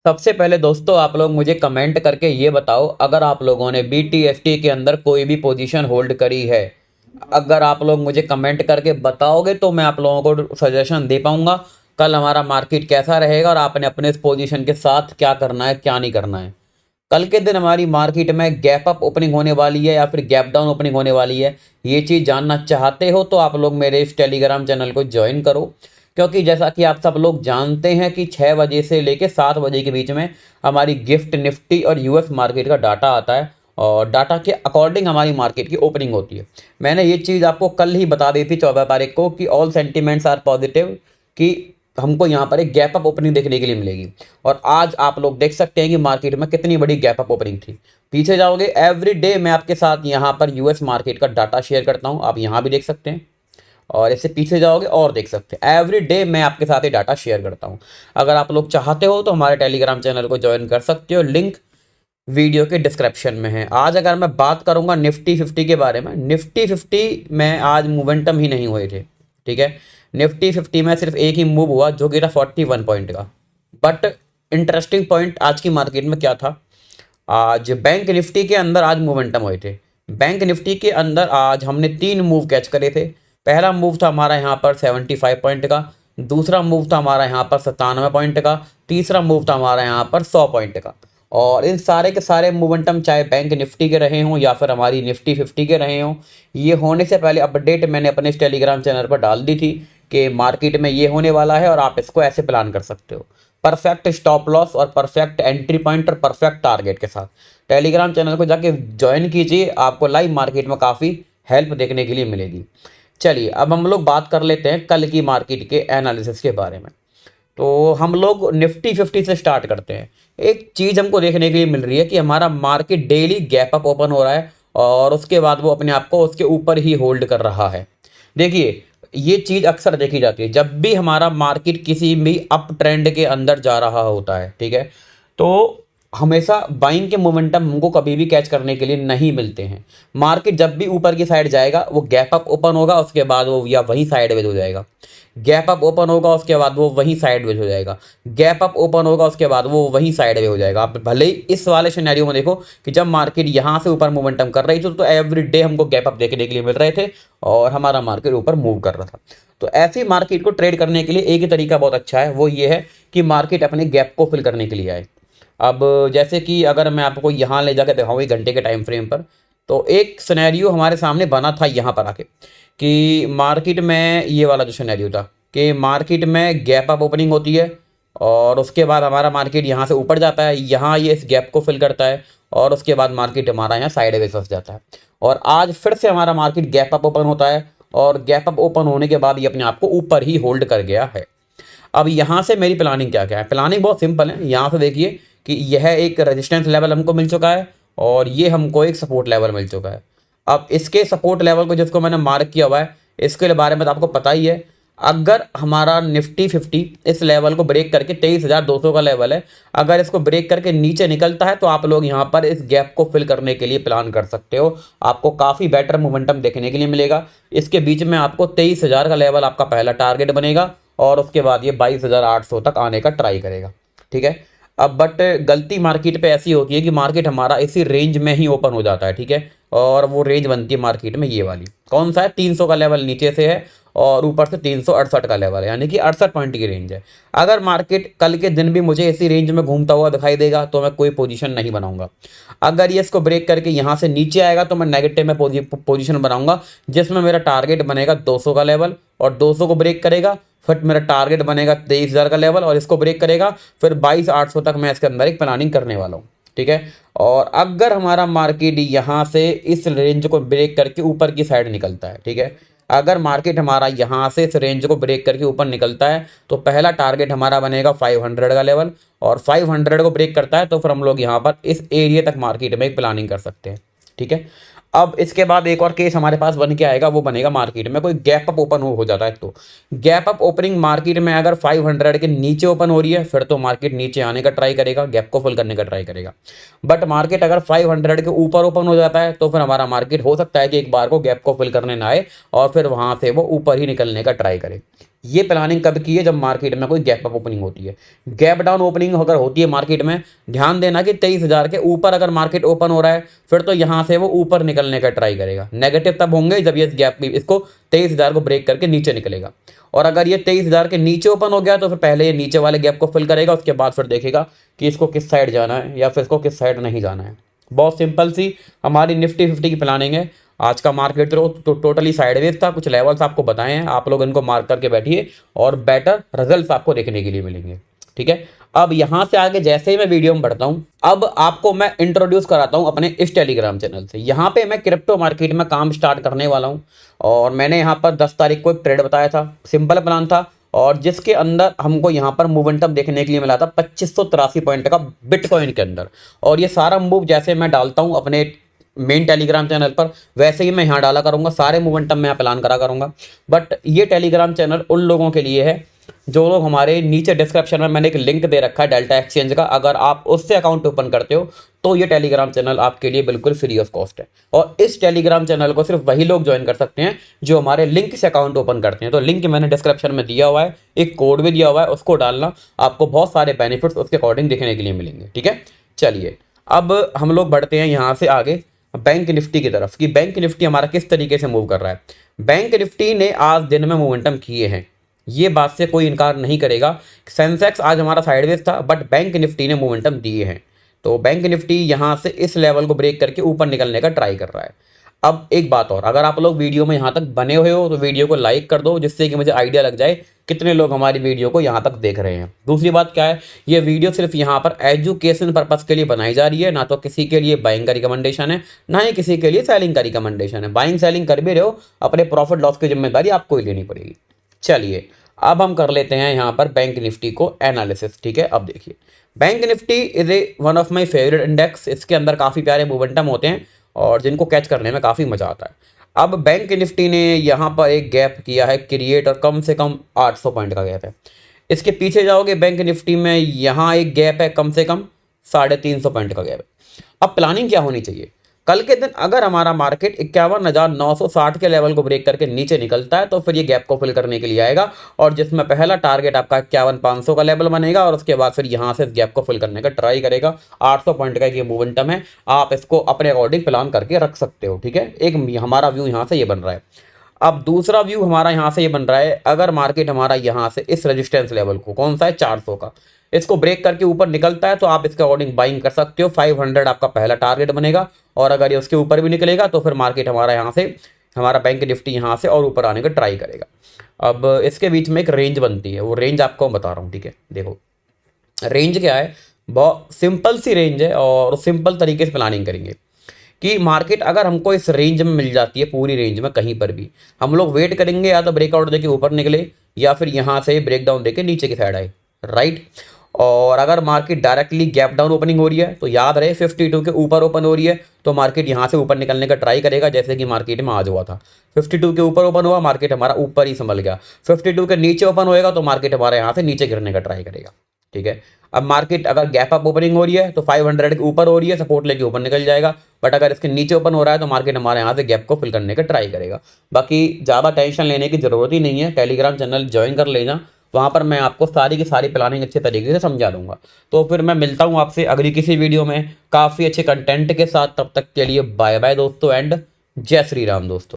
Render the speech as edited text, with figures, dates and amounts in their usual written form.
सबसे पहले दोस्तों आप लोग मुझे कमेंट करके ये बताओ, अगर आप लोगों ने BTFT के अंदर कोई भी पोजीशन होल्ड करी है। अगर आप लोग मुझे कमेंट करके बताओगे तो मैं आप लोगों को सजेशन दे पाऊंगा कल हमारा मार्केट कैसा रहेगा और आपने अपने इस पोजीशन के साथ क्या करना है क्या नहीं करना है। कल के दिन हमारी मार्केट में गैप अप ओपनिंग होने वाली है या फिर गैप डाउन ओपनिंग होने वाली है, ये चीज़ जानना चाहते हो तो आप लोग मेरे इस टेलीग्राम चैनल को ज्वाइन करो। क्योंकि जैसा कि आप सब लोग जानते हैं कि 6 बजे से लेकर 7 बजे के बीच में हमारी गिफ्ट निफ्टी और यूएस मार्केट का डाटा आता है और डाटा के अकॉर्डिंग हमारी मार्केट की ओपनिंग होती है। मैंने ये चीज़ आपको कल ही बता दी थी 14 तारीख को कि ऑल सेंटिमेंट्स आर पॉजिटिव, कि हमको यहाँ पर एक गैप अप ओपनिंग देखने के लिए मिलेगी। और आज आप लोग देख सकते हैं कि मार्केट में कितनी बड़ी गैप अप ओपनिंग थी। पीछे जाओगे, एवरी डे मैं आपके साथ यहाँ पर यूएस मार्केट का डाटा शेयर करता हूँ, आप यहाँ भी देख सकते हैं और इससे पीछे जाओगे और देख सकते हैं। एवरी डे मैं आपके साथ ये डाटा शेयर करता हूँ। अगर आप लोग चाहते हो तो हमारे टेलीग्राम चैनल को ज्वाइन कर सकते हो, लिंक वीडियो के डिस्क्रिप्शन में है। आज अगर मैं बात करूंगा निफ्टी 50 के बारे में, निफ्टी 50 में आज मोमेंटम ही नहीं हुए थे। ठीक है, निफ्टी 50 में सिर्फ एक ही मूव हुआ जो कि था 41 पॉइंट का। बट इंटरेस्टिंग पॉइंट आज की मार्केट में क्या था, आज बैंक निफ्टी के अंदर आज मोमेंटम हुए थे। बैंक निफ्टी के अंदर आज हमने 3 मूव कैच करे थे। पहला मूव था हमारा यहाँ पर 75 पॉइंट का, दूसरा मूव था हमारा यहाँ पर 97 पॉइंट का, तीसरा मूव था हमारा यहाँ पर 100 पॉइंट का। और इन सारे के सारे मोमेंटम चाहे बैंक निफ्टी के रहे हों या फिर हमारी निफ्टी 50 के रहे हों, ये होने से पहले अपडेट मैंने अपने इस टेलीग्राम चैनल पर डाल दी थी कि मार्केट में ये होने वाला है और आप इसको ऐसे प्लान कर सकते हो, परफेक्ट स्टॉप लॉस और परफेक्ट एंट्री पॉइंट और परफेक्ट टारगेट के साथ। टेलीग्राम चैनल को जाके ज्वाइन कीजिए, आपको लाइव मार्केट में काफ़ी हेल्प देखने के लिए मिलेगी। चलिए अब हम लोग बात कर लेते हैं कल की मार्केट के एनालिसिस के बारे में। तो हम लोग निफ्टी 50 से स्टार्ट करते हैं। एक चीज़ हमको देखने के लिए मिल रही है कि हमारा market daily gap up open हो रहा है और उसके बाद वो अपने आप को उसके ऊपर ही होल्ड कर रहा है। देखिए ये चीज़ अक्सर देखी जाती है जब भी हमारा मार्केट किसी भी अप ट्रेंड के अंदर जा रहा होता है। ठीक है, तो हमेशा बाइंग के मोमेंटम हमको कभी भी कैच करने के लिए नहीं मिलते हैं। मार्केट जब भी ऊपर की साइड जाएगा वो गैप अप ओपन होगा, उसके बाद वो या वहीं साइडवेज हो जाएगा। गैप अप ओपन होगा उसके बाद वो वहीं साइडवेज हो जाएगा। गैप अप ओपन होगा उसके बाद वो वहीं साइडवेज हो जाएगा। आप भले ही इस वाले सिनेरियो में देखो कि जब मार्केट यहाँ से ऊपर मोमेंटम कर रही थी तो एवरी डे हमको गैप अप देखने के लिए मिल रहे थे और हमारा मार्केट ऊपर मूव कर रहा था। तो ऐसी मार्केट को ट्रेड करने के लिए एक ही तरीका बहुत अच्छा है, वो ये है कि मार्केट अपने गैप को फिल करने के लिए आए। अब जैसे कि अगर मैं आपको यहाँ ले जाकर दिखाऊँ 1 घंटे के टाइम फ्रेम पर, तो एक सिनेरियो हमारे सामने बना था यहाँ पर आके कि मार्केट में ये वाला जो सिनेरियो था कि मार्केट में गैप अप ओपनिंग होती है और उसके बाद हमारा मार्केट यहाँ से ऊपर जाता है, यहाँ ये इस गैप को फिल करता है और उसके बाद मार्केट हमारा यहाँ साइडवेज फंस जाता है। और आज फिर से हमारा मार्केट गैप अप ओपन होता है और गैप अप ओपन होने के बाद ये अपने आप को ऊपर ही होल्ड कर गया है। अब यहाँ से मेरी प्लानिंग क्या क्या है, प्लानिंग बहुत सिंपल है। यहाँ से देखिए कि यह एक रेजिस्टेंस लेवल हमको मिल चुका है और ये हमको एक सपोर्ट लेवल मिल चुका है। अब इसके सपोर्ट लेवल को जिसको मैंने मार्क किया हुआ है इसके बारे में तो आपको पता ही है। अगर हमारा निफ्टी 50 इस लेवल को ब्रेक करके 23,200 का लेवल है, अगर इसको ब्रेक करके नीचे निकलता है तो आप लोग यहाँ पर इस गैप को फिल करने के लिए प्लान कर सकते हो। आपको काफ़ी बेटर मोमेंटम देखने के लिए मिलेगा। इसके बीच में आपको 23,000 का लेवल आपका पहला टारगेट बनेगा और उसके बाद ये 22,800 तक आने का ट्राई करेगा। ठीक है, अब बट गलती मार्केट पे ऐसी होती है कि मार्केट हमारा इसी रेंज में ही ओपन हो जाता है। ठीक है, और वो रेंज बनती है मार्केट में ये वाली, कौन सा है, 300 का लेवल नीचे से है और ऊपर से 368 का लेवल है, यानी कि 68 पॉइंट की रेंज है। अगर मार्केट कल के दिन भी मुझे इसी रेंज में घूमता हुआ दिखाई देगा तो मैं कोई पोजीशन नहीं बनाऊंगा। अगर ये इसको ब्रेक करके यहाँ से नीचे आएगा तो मैं नेगेटिव में पोजीशन बनाऊंगा, जिसमें मेरा टारगेट बनेगा 200 का लेवल और 200 को ब्रेक करेगा, फिर मेरा टारगेट बनेगा 23,000 का लेवल और इसको ब्रेक करेगा, फिर 22,800 तक मैं इसके अंदर एक प्लानिंग करने वाला हूँ। ठीक है, और अगर हमारा मार्केट यहाँ से इस रेंज को ब्रेक करके ऊपर की साइड निकलता है, ठीक है, अगर मार्केट हमारा यहाँ से इस रेंज को ब्रेक करके ऊपर निकलता है तो पहला टारगेट हमारा बनेगा 500 का लेवल और 500 को ब्रेक करता है तो फिर हम लोग यहाँ पर इस एरिया तक मार्केट में एक प्लानिंग कर सकते हैं। ठीक है, अब इसके बाद एक और केस हमारे पास बन के आएगा, वो बनेगा मार्केट में कोई गैप अप ओपन हो जाता है। तो गैप अप ओपनिंग मार्केट में अगर 500 के नीचे ओपन हो रही है फिर तो मार्केट नीचे आने का ट्राई करेगा, गैप को फिल करने का ट्राई करेगा। बट मार्केट अगर 500 के ऊपर ओपन हो जाता है तो फिर हमारा मार्केट हो सकता है कि एक बार को गैप को फिल करने ना आए और फिर वहां से वो ऊपर ही निकलने का ट्राई करे। ये प्लानिंग कब की है? जब मार्केट में कोई गैप अप ओपनिंग होती है। गैप डाउन ओपनिंग अगर होती है मार्केट में, ध्यान देना कि 23,000 के ऊपर अगर मार्केट ओपन हो रहा है, फिर तो यहाँ से वो ऊपर निकलने का ट्राई करेगा। नेगेटिव तब होंगे जब ये गैप इसको 23,000 को ब्रेक करके नीचे निकलेगा। और अगर ये 23,000 के नीचे ओपन हो गया तो फिर पहले ये नीचे वाले गैप को फिल करेगा, उसके बाद फिर देखेगा कि इसको किस साइड जाना है या फिर इसको किस साइड नहीं जाना है। बहुत सिंपल सी हमारी निफ्टी 50 की प्लानिंग है। आज का मार्केट तो टोटली साइडवेज था। कुछ लेवल्स आपको बताए हैं, आप लोग इनको मार्क करके बैठिए और बेटर रिजल्ट्स आपको देखने के लिए मिलेंगे। ठीक है, अब यहाँ से आगे जैसे ही मैं वीडियो में बढ़ता हूँ, अब आपको मैं इंट्रोड्यूस कराता हूँ अपने इस टेलीग्राम चैनल से। यहाँ पे मैं क्रिप्टो मार्केट में काम स्टार्ट करने वाला हूँ और मैंने यहाँ पर 10 तारीख को एक ट्रेड बताया था, सिंपल प्लान था और जिसके अंदर हमको यहाँ पर मोमेंटम देखने के लिए मिला था 2583 पॉइंट का बिटकॉइन के अंदर। और ये सारा मूव जैसे मैं डालता हूँ अपने मेन टेलीग्राम चैनल पर, वैसे ही मैं यहाँ डाला करूँगा। सारे मोमेंटम मैं प्लान करा करूँगा। बट ये टेलीग्राम चैनल उन लोगों के लिए है जो लोग, हमारे नीचे डिस्क्रिप्शन में मैंने एक लिंक दे रखा है डेल्टा एक्सचेंज का, अगर आप उससे अकाउंट ओपन करते हो तो ये टेलीग्राम चैनल आपके लिए बिल्कुल फ्री ऑफ कॉस्ट है। और इस टेलीग्राम चैनल को सिर्फ वही लोग ज्वाइन कर सकते हैं जो हमारे लिंक से अकाउंट ओपन करते हैं। तो लिंक मैंने डिस्क्रिप्शन में दिया हुआ है, एक कोड भी दिया हुआ है, उसको डालना, आपको बहुत सारे बेनिफिट्स उसके अकॉर्डिंग देखने के लिए मिलेंगे। ठीक है, चलिए अब हम लोग बढ़ते हैं यहाँ से आगे बैंक निफ्टी की तरफ कि बैंक निफ्टी हमारा किस तरीके से मूव कर रहा है। बैंक निफ्टी ने आज दिन में मोमेंटम किए हैं, ये बात से कोई इनकार नहीं करेगा। सेंसेक्स आज हमारा साइडवेज था बट बैंक निफ्टी ने मोमेंटम दिए हैं। तो बैंक निफ्टी यहाँ से इस लेवल को ब्रेक करके ऊपर निकलने का ट्राई कर रहा है। अब एक बात और, अगर आप लोग वीडियो में यहाँ तक बने हुए हो तो वीडियो को लाइक कर दो, जिससे कि मुझे आइडिया लग जाए कितने लोग हमारी वीडियो को यहाँ तक देख रहे हैं। दूसरी बात क्या है, ये वीडियो सिर्फ यहाँ पर एजुकेशन पर्पस के लिए बनाई जा रही है, ना तो किसी के लिए बाइंग का रिकमेंडेशन है, ना ही किसी के लिए सेलिंग का रिकमेंडेशन है। बाइंग सेलिंग कर भी रहे हो, अपने प्रॉफिट लॉस की जिम्मेदारी आपको ही लेनी पड़ेगी। चलिए अब हम कर लेते हैं यहाँ पर बैंक निफ्टी को एनालिसिस। ठीक है, अब देखिए bank Nifty is one of my favourite index. इसके अंदर काफ़ी प्यारे मोमेंटम होते हैं और जिनको कैच करने में काफ़ी मज़ा आता है। अब बैंक निफ्टी ने यहाँ पर एक गैप किया है क्रिएट और कम से कम 800 पॉइंट का गैप है। इसके पीछे जाओगे बैंक निफ्टी में, यहाँ एक गैप है कम से कम 350 पॉइंट का गैप है। अब प्लानिंग क्या होनी चाहिए, कल के दिन अगर हमारा मार्केट 51,960 के लेवल को ब्रेक करके नीचे निकलता है तो फिर ये गैप को फिल करने के लिए आएगा और जिसमें पहला टारगेट आपका 51,500 का लेवल बनेगा और उसके बाद फिर यहाँ से इस गैप को फिल करने का ट्राई करेगा। 800 पॉइंट का ये मोमेंटम है, आप इसको अपने अकॉर्डिंग प्लान करके रख सकते हो। ठीक है, एक हमारा व्यू यहाँ से ये बन रहा है। अब दूसरा व्यू हमारा यहाँ से ये बन रहा है, अगर मार्केट हमारा यहाँ से इस रेजिस्टेंस लेवल को, कौन सा है 400 का, इसको ब्रेक करके ऊपर निकलता है तो आप इसके अकॉर्डिंग बाइंग कर सकते हो। 500 आपका पहला टारगेट बनेगा और अगर ये उसके ऊपर भी निकलेगा तो फिर मार्केट हमारा यहाँ से, हमारा बैंक निफ्टी यहाँ से और ऊपर आने का ट्राई करेगा। अब इसके बीच में एक रेंज बनती है, वो रेंज आपको बता रहा हूँ। ठीक है, देखो रेंज क्या है, बहुत सिंपल सी रेंज है और सिंपल तरीके से प्लानिंग करेंगे कि मार्केट अगर हमको इस रेंज में मिल जाती है, पूरी रेंज में कहीं पर भी, हम लोग वेट करेंगे या तो ब्रेकआउट देके ऊपर निकले या फिर यहाँ से ब्रेक डाउन देके नीचे की साइड आए, राइट। और अगर market directly gap down opening हो रही है तो याद रहे 52 के ऊपर ओपन हो रही है तो मार्केट यहाँ से ऊपर निकलने का ट्राई करेगा, जैसे कि मार्केट में आज हुआ था। 52 के ऊपर ओपन हुआ, मार्केट हमारा ऊपर ही संभल गया। 52 के नीचे ओपन होएगा तो मार्केट हमारे यहाँ से नीचे गिरने का ट्राई करेगा। ठीक है, अब मार्केट अगर गैप अप ओपनिंग हो रही है तो 500 के ऊपर हो रही है, सपोर्ट लेके ऊपर निकल जाएगा। बट अगर इसके नीचे ओपन हो रहा है तो मार्केट हमारे यहाँ से गैप को फिल करने का ट्राई करेगा। बाकी ज़्यादा टेंशन लेने की ज़रूरत ही नहीं है, टेलीग्राम चैनल ज्वाइन कर लेना, वहाँ पर मैं आपको सारी की सारी प्लानिंग अच्छे तरीके से समझा दूंगा। तो फिर मैं मिलता हूँ आपसे अगली किसी वीडियो में काफ़ी अच्छे कंटेंट के साथ। तब तक के लिए बाय बाय दोस्तों एंड जय श्री राम दोस्तों।